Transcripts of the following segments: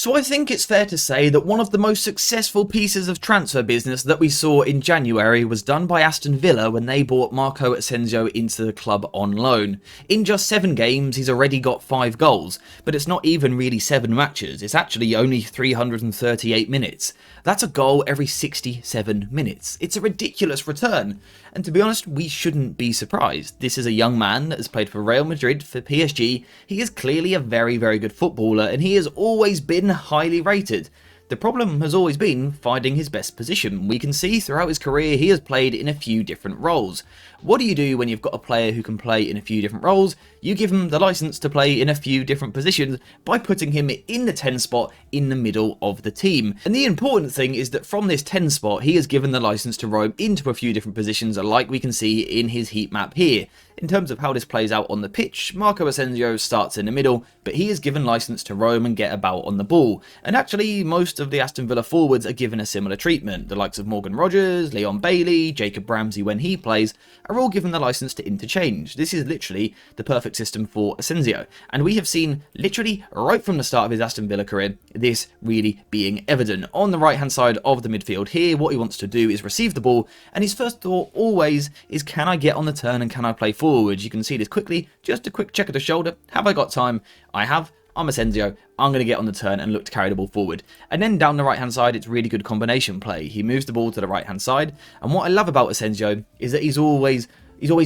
So I think it's fair to say that one of the most successful pieces of transfer business that we saw in January was done by Aston Villa when they bought Marco Asensio into the club on loan. In just 7 games, he's already got 5 goals, but it's not even really 7 matches, it's actually only 338 minutes. That's a goal every 67 minutes. It's a ridiculous return, and to be honest, we shouldn't be surprised. This is a young man that has played for Real Madrid, for PSG. He is clearly a very, very good footballer, and he has always been highly rated. The problem has always been finding his best position. We can see throughout his career he has played in a few different roles. What do you do when you've got a player who can play in a few different roles? You give him the license to play in a few different positions by putting him in the 10 spot in the middle of the team. And the important thing is that from this 10 spot, he is given the license to roam into a few different positions like we can see in his heat map here. In terms of how this plays out on the pitch, Marco Asensio starts in the middle, but he is given license to roam and get about on the ball. And actually, most of the Aston Villa forwards are given a similar treatment. The likes of Morgan Rogers, Leon Bailey, Jacob Ramsey when he plays, are all given the license to interchange. This is literally the perfect system for Asensio, and we have seen literally right from the start of his Aston Villa career this really being evident. On the right hand side of the midfield here, what he wants to do is receive the ball, and his first thought always is, can I get on the turn and can I play forward? You can see this quickly, just a quick check of the shoulder. Have I got time? I have. I'm Asensio, I'm going to get on the turn and look to carry the ball forward. And then down the right hand side, it's really good combination play. He moves the ball to the right hand side, and what I love about Asensio is that he's always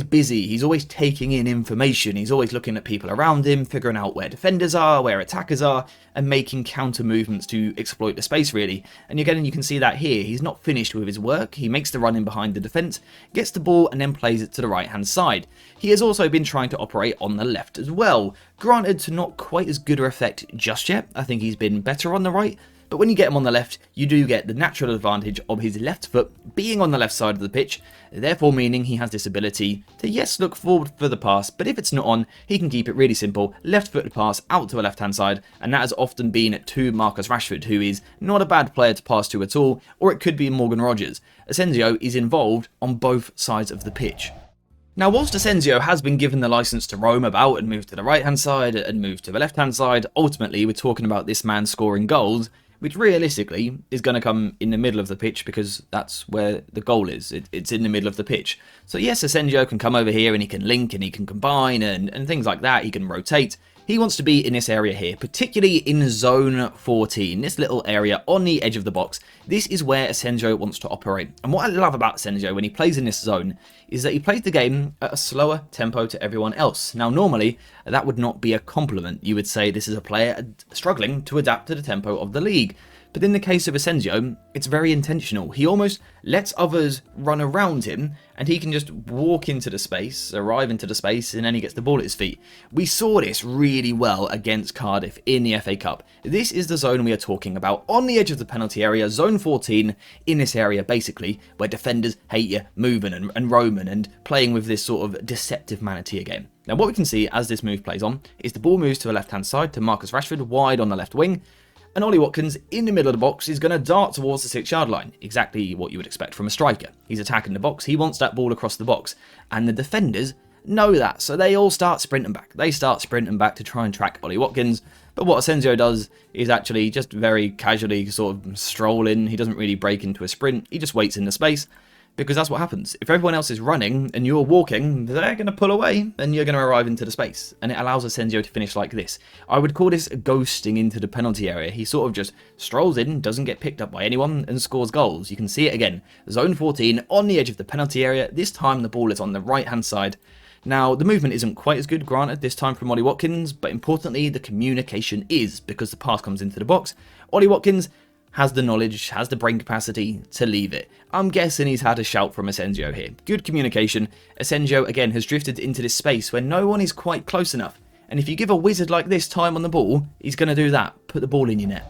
busy, he's always taking in information, he's always looking at people around him, figuring out where defenders are, where attackers are, and making counter movements to exploit the space really. And again, you can see that here, he's not finished with his work, he makes the run in behind the defence, gets the ball and then plays it to the right hand side. He has also been trying to operate on the left as well, granted to not quite as good a effect just yet. I think he's been better on the right, but when you get him on the left, you do get the natural advantage of his left foot being on the left side of the pitch, therefore meaning he has this ability to, yes, look forward for the pass, but if it's not on, he can keep it really simple, left-footed pass out to a left-hand side, and that has often been to Marcus Rashford, who is not a bad player to pass to at all, or it could be Morgan Rogers. Asensio is involved on both sides of the pitch. Now, whilst Asensio has been given the license to roam about and move to the right-hand side and move to the left-hand side, ultimately we're talking about this man scoring goals, which realistically is going to come in the middle of the pitch because that's where the goal is. It's in the middle of the pitch. So yes, Asensio can come over here and he can link and he can combine and things like that. He can rotate. He wants to be in this area here, particularly in zone 14, this little area on the edge of the box. This is where Asensio wants to operate. And what I love about Asensio when he plays in this zone is that he plays the game at a slower tempo to everyone else. Now, normally, that would not be a compliment. You would say this is a player struggling to adapt to the tempo of the league. But in the case of Asensio, it's very intentional. He almost lets others run around him and he can just walk into the space, arrive into the space, and then he gets the ball at his feet. We saw this really well against Cardiff in the FA Cup. This is the zone we are talking about, on the edge of the penalty area, zone 14, in this area basically, where defenders hate you moving and roaming and playing with this sort of deceptive manatee game. Now what we can see as this move plays on is the ball moves to the left-hand side to Marcus Rashford, wide on the left wing, and Ollie Watkins, in the middle of the box, is going to dart towards the 6-yard line. Exactly what you would expect from a striker. He's attacking the box, he wants that ball across the box. And the defenders know that, so they all start sprinting back. They start sprinting back to try and track Ollie Watkins. But what Asensio does is actually just very casually sort of stroll in. He doesn't really break into a sprint, he just waits in the space. Because that's what happens. If everyone else is running and you're walking, they're going to pull away and you're going to arrive into the space. And it allows Asensio to finish like this. I would call this ghosting into the penalty area. He sort of just strolls in, doesn't get picked up by anyone, and scores goals. You can see it again. Zone 14 on the edge of the penalty area. This time the ball is on the right-hand side. Now, the movement isn't quite as good, granted, this time from Ollie Watkins, but importantly, the communication is, because the pass comes into the box. Ollie Watkins has the knowledge, has the brain capacity to leave it. I'm guessing he's had a shout from Asensio here. Good communication. Asensio, again, has drifted into this space where no one is quite close enough. And if you give a wizard like this time on the ball, he's going to do that. Put the ball in your net.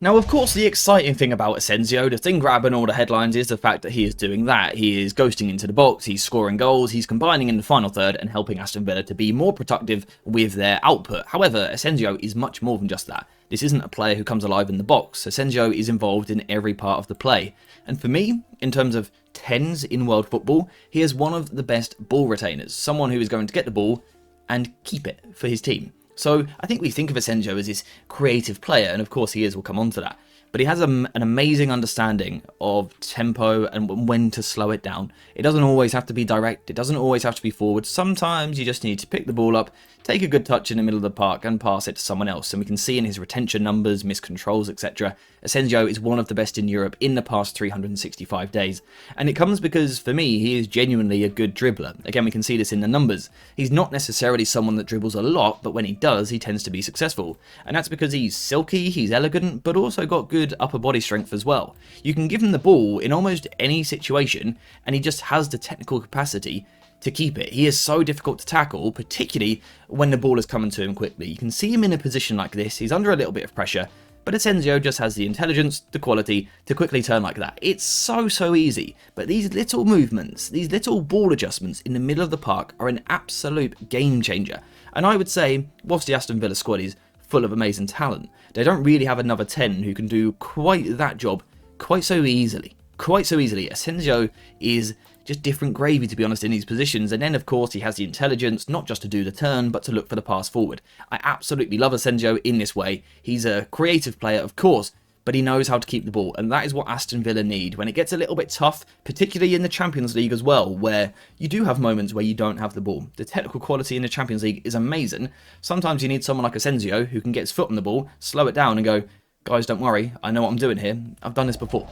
Now, of course, the exciting thing about Asensio, the thing grabbing all the headlines, is the fact that he is doing that. He is ghosting into the box, he's scoring goals, he's combining in the final third and helping Aston Villa to be more productive with their output. However, Asensio is much more than just that. This isn't a player who comes alive in the box. Asensio is involved in every part of the play. And for me, in terms of 10s in world football, he is one of the best ball retainers. Someone who is going to get the ball and keep it for his team. So I think we think of Asensio as this creative player, and of course he is, we'll come on to that. But he has an amazing understanding of tempo and when to slow it down. It doesn't always have to be direct, it doesn't always have to be forward. Sometimes you just need to pick the ball up, take a good touch in the middle of the park and pass it to someone else. And we can see in his retention numbers, missed controls, etc. Asensio is one of the best in Europe in the past 365 days. And it comes because, for me, he is genuinely a good dribbler. Again, we can see this in the numbers. He's not necessarily someone that dribbles a lot, but when he does, he tends to be successful. And that's because he's silky, he's elegant, but also got good upper body strength as well. You can give him the ball in almost any situation, and he just has the technical capacity to keep it. He is so difficult to tackle, particularly when the ball is coming to him quickly. You can see him in a position like this, he's under a little bit of pressure, but Asensio just has the intelligence, the quality to quickly turn like that. It's so easy, but these little movements, these little ball adjustments in the middle of the park are an absolute game changer. And I would say, whilst the Aston Villa squad is full of amazing talent, they don't really have another 10 who can do quite that job quite so easily. Asensio is just different gravy, to be honest, in these positions. And then, of course, he has the intelligence not just to do the turn, but to look for the pass forward. I absolutely love Asensio in this way. He's a creative player, of course, but he knows how to keep the ball, and that is what Aston Villa need when it gets a little bit tough, particularly in the Champions League as well, where you do have moments where you don't have the ball. The technical quality in the Champions League is amazing. Sometimes you need someone like Asensio who can get his foot on the ball, slow it down and go, guys, don't worry, I know what I'm doing here. I've done this before.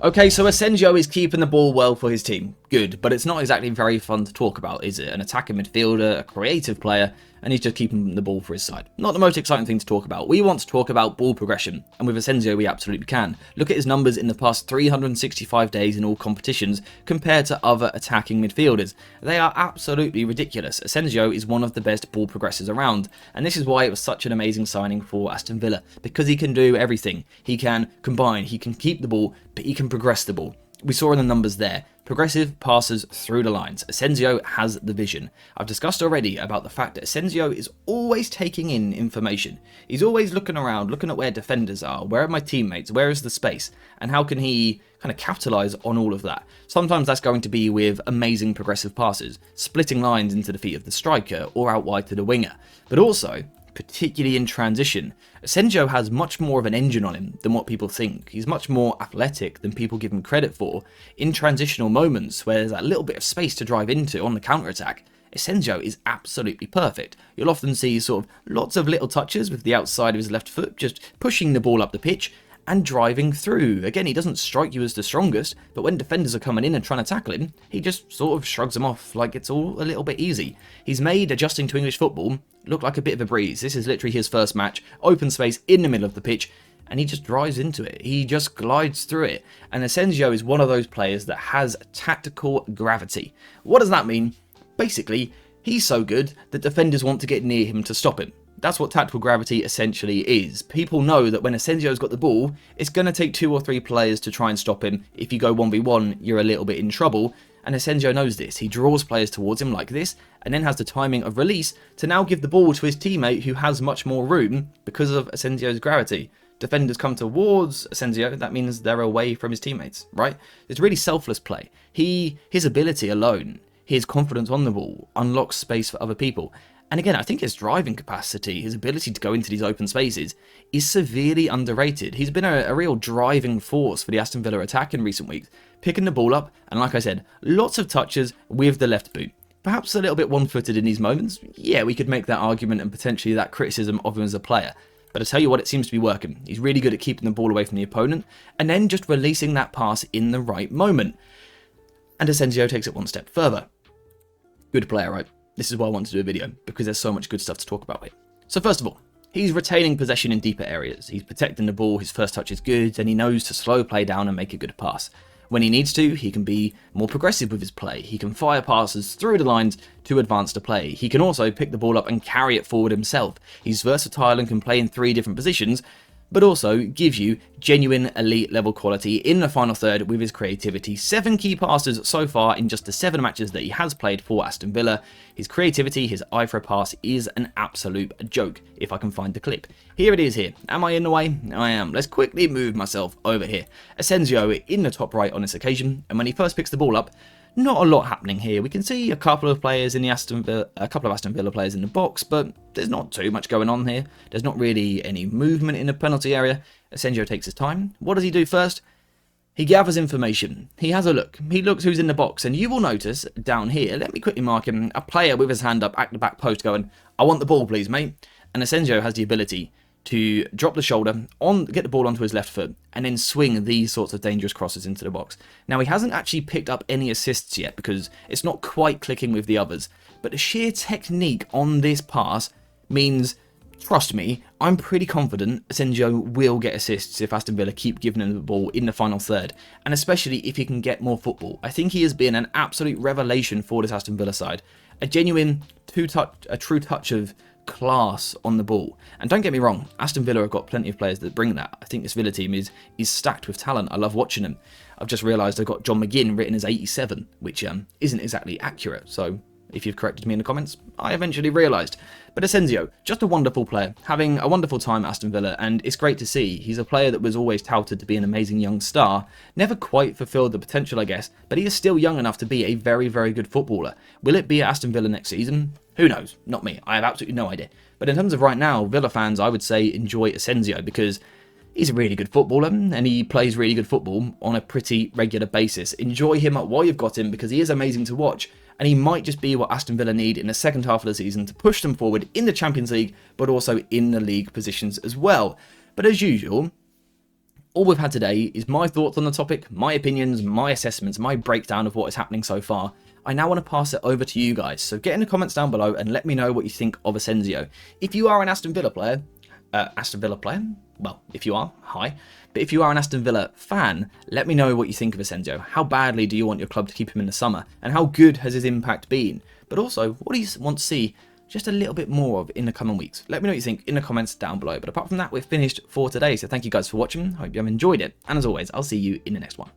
Okay, so Asensio is keeping the ball well for his team. Good, but it's not exactly very fun to talk about, is it? An attacking midfielder, a creative player, and he's just keeping the ball for his side. Not the most exciting thing to talk about. We want to talk about ball progression, and with Asensio we absolutely can. Look at his numbers in the past 365 days in all competitions compared to other attacking midfielders. They are absolutely ridiculous. Asensio is one of the best ball progressors around, and this is why it was such an amazing signing for Aston Villa, because he can do everything. He can combine, he can keep the ball, but he can progress the ball. We saw in the numbers there. Progressive passes through the lines. Asensio has the vision. I've discussed already about the fact that Asensio is always taking in information. He's always looking around, looking at where defenders are, where are my teammates, where is the space, and how can he kind of capitalise on all of that. Sometimes that's going to be with amazing progressive passes, splitting lines into the feet of the striker or out wide to the winger. But also, particularly in transition, Asensio has much more of an engine on him than what people think. He's much more athletic than people give him credit for. In transitional moments where there's that little bit of space to drive into on the counter-attack, Asensio is absolutely perfect. You'll often see sort of lots of little touches with the outside of his left foot, just pushing the ball up the pitch and driving through. Again, he doesn't strike you as the strongest, but when defenders are coming in and trying to tackle him, he just sort of shrugs them off like it's all a little bit easy. He's made adjusting to English football look like a bit of a breeze. This is literally his first match, open space in the middle of the pitch, and he just drives into it. He just glides through it. And Asensio is one of those players that has tactical gravity. What does that mean? Basically, he's so good that defenders want to get near him to stop him. That's what tactical gravity essentially is. People know that when Asensio's got the ball, it's going to take 2 or 3 players to try and stop him. If you go 1v1, you're a little bit in trouble. And Asensio knows this. He draws players towards him like this, and then has the timing of release to now give the ball to his teammate who has much more room because of Asensio's gravity. Defenders come towards Asensio, that means they're away from his teammates, right? It's really selfless play. His ability alone, his confidence on the ball, unlocks space for other people. And again, I think his driving capacity, his ability to go into these open spaces, is severely underrated. He's been a real driving force for the Aston Villa attack in recent weeks, picking the ball up, and like I said, lots of touches with the left boot. Perhaps a little bit one-footed in these moments. Yeah, we could make that argument and potentially that criticism of him as a player. But I tell you what, it seems to be working. He's really good at keeping the ball away from the opponent, and then just releasing that pass in the right moment. And Asensio takes it one step further. Good player, right? This is why I want to do a video, because there's so much good stuff to talk about here. So first of all, he's retaining possession in deeper areas. He's protecting the ball, his first touch is good, and he knows to slow play down and make a good pass. When he needs to, he can be more progressive with his play. He can fire passes through the lines to advance the play. He can also pick the ball up and carry it forward himself. He's versatile and can play in 3 different positions, but also gives you genuine elite level quality in the final third with his creativity. 7 key passes so far in just the 7 matches that he has played for Aston Villa. His creativity, his eye for a pass is an absolute joke, if I can find the clip. Here it is here. Am I in the way? I am. Let's quickly move myself over here. Asensio in the top right on this occasion, and when he first picks the ball up, not a lot happening here. We can see a couple of players in the Aston Villa players in the box, but there's not too much going on here. There's not really any movement in the penalty area. Asensio takes his time. What does he do first? He gathers information. He has a look. He looks who's in the box, and you will notice down here, let me quickly mark him, a player with his hand up at the back post going, "I want the ball, please, mate." And Asensio has the ability to drop the shoulder, get the ball onto his left foot, and then swing these sorts of dangerous crosses into the box. Now, he hasn't actually picked up any assists yet because it's not quite clicking with the others, but the sheer technique on this pass means, trust me, I'm pretty confident Asensio will get assists if Aston Villa keep giving him the ball in the final third, and especially if he can get more football. I think he has been an absolute revelation for this Aston Villa side. A genuine true touch of class on the ball. And don't get me wrong, Aston Villa have got plenty of players that bring that. I think this Villa team is stacked with talent. I love watching them. I've just realised I've got John McGinn written as 87, which isn't exactly accurate. So if you've corrected me in the comments, I eventually realised. But Asensio, just a wonderful player, having a wonderful time at Aston Villa, and it's great to see. He's a player that was always touted to be an amazing young star, never quite fulfilled the potential, I guess, but he is still young enough to be a very, very good footballer. Will it be at Aston Villa next season? Who knows? Not me. I have absolutely no idea. But in terms of right now, Villa fans, I would say enjoy Asensio because he's a really good footballer and he plays really good football on a pretty regular basis. Enjoy him while you've got him because he is amazing to watch, and he might just be what Aston Villa need in the second half of the season to push them forward in the Champions League, but also in the league positions as well. But as usual, all we've had today is my thoughts on the topic, my opinions, my assessments, my breakdown of what is happening so far. I now want to pass it over to you guys, so get in the comments down below and let me know what you think of Asensio. If you are an Aston Villa player, well, if you are, hi. But if you are an Aston Villa fan, let me know what you think of Asensio. How badly do you want your club to keep him in the summer? And how good has his impact been? But also, what do you want to see just a little bit more of in the coming weeks? Let me know what you think in the comments down below. But apart from that, we've finished for today. So thank you guys for watching. Hope you have enjoyed it. And as always, I'll see you in the next one.